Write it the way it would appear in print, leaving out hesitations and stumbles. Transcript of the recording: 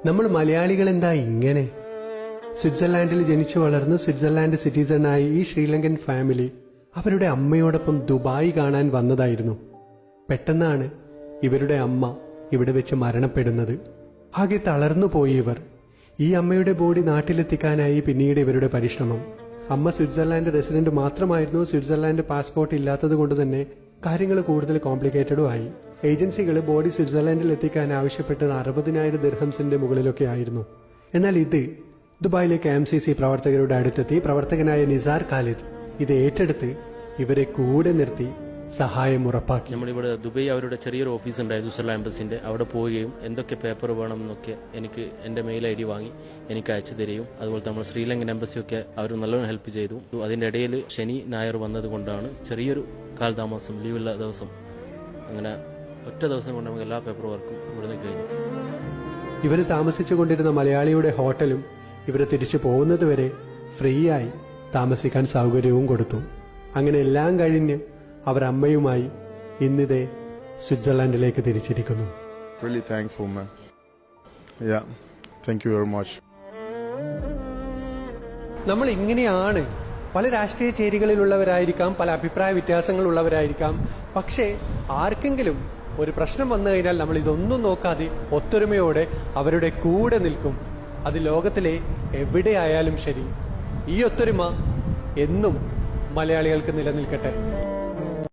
നമ്മൾ മലയാളികൾ എന്താ ഇങ്ങനെ? സ്വിറ്റ്സർലാൻഡിൽ ജനിച്ചു വളർന്ന് സ്വിറ്റ്സർലാൻഡ് സിറ്റിസണായ ഈ ശ്രീലങ്കൻ ഫാമിലി അവരുടെ അമ്മയോടൊപ്പം ദുബായ് കാണാൻ വന്നതായിരുന്നു. പെട്ടെന്നാണ് ഇവരുടെ അമ്മ ഇവിടെ വെച്ച് മരണപ്പെടുന്നത്. ആകെ തളർന്നു പോയി ഇവർ. ഈ അമ്മയുടെ ബോഡി നാട്ടിലെത്തിക്കാനായി പിന്നീട് ഇവരുടെ പരിശ്രമം. അമ്മ സ്വിറ്റ്സർലാൻഡ് റെസിഡന്റ് മാത്രമായിരുന്നു. സ്വിറ്റ്സർലാൻഡ് പാസ്പോർട്ട് ഇല്ലാത്തത് കൊണ്ട് തന്നെ കാര്യങ്ങൾ കൂടുതൽ കോംപ്ലിക്കേറ്റഡും ആയി. ഏജൻസികൾ ബോഡി സ്വിറ്റ്സർലാൻഡിൽ എത്തിക്കാൻ ആവശ്യപ്പെട്ടത് 60,000 ദിർഹംസിന്റെ മുകളിലൊക്കെ ആയിരുന്നു. എന്നാൽ ഇത് ദുബായിലെ KMCC പ്രവർത്തകരുടെ അടുത്തെത്തി. പ്രവർത്തകനായ നിസാർ ഖാലിദ് ഇത് ഏറ്റെടുത്ത് ഇവരെ കൂടെ നിർത്തി സഹായം ഉറപ്പാക്കി. നമ്മളിവിടെ ദുബായ് അവരുടെ ചെറിയൊരു ഓഫീസ് ഉണ്ടായിരുന്നു സ്വിറ്റ്സർലാൻഡ് എംബസിന്റെ. അവിടെ പോവുകയും എന്തൊക്കെ പേപ്പർ വേണം എന്നൊക്കെ എനിക്ക് എന്റെ മെയിൽ ID വാങ്ങി എനിക്ക് അയച്ചു തരികയും അതുപോലെ നമ്മൾ ശ്രീലങ്കൻ എംബസിയൊക്കെ അവർ നല്ലോണം ഹെൽപ്പ് ചെയ്തു. അതിന്റെ ഇടയിൽ ശനി ഞായർ വന്നത് കൊണ്ടാണ് ചെറിയൊരു കാലതാമസം, ലീവുള്ള ദിവസം, അങ്ങനെ ഒറ്റ ദിവസം കൊണ്ട് നമുക്ക് എല്ലാ പേപ്പർ വർക്കും ഇവിടുന്ന് കഴിഞ്ഞു. ഇവർ താമസിച്ചുകൊണ്ടിരുന്ന മലയാളിയുടെ ഹോട്ടലും ഇവർ തിരിച്ചു പോകുന്നത് വരെ ഫ്രീ ആയി താമസിക്കാൻ സൗകര്യവും കൊടുത്തു. അങ്ങനെ എല്ലാം കഴിഞ്ഞ് അവർ അമ്മയുമായി ഇന്നിതേ സ്വിറ്റ്സർലാൻഡിലേക്ക് തിരിച്ചിരിക്കുന്നു. Really thankful, man. Yeah, thank you very much. നമ്മൾ ഇങ്ങനെയാണ്. പല രാഷ്ട്രീയ ചേരികളിലുള്ളവരായിരിക്കാം, പല അഭിപ്രായ വ്യത്യാസങ്ങളുള്ളവരായിരിക്കാം. പക്ഷേ ആർക്കെങ്കിലും ഒരു പ്രശ്നം വന്നു കഴിഞ്ഞാൽ നമ്മൾ ഇതൊന്നും നോക്കാതെ ഒത്തൊരുമയോടെ അവരുടെ കൂടെ നിൽക്കും. അത് ലോകത്തിലെ എവിടെയായാലും ശരി. ഈ ഒത്തൊരുമ എന്നും മലയാളികൾക്ക് നിലനിൽക്കട്ടെ.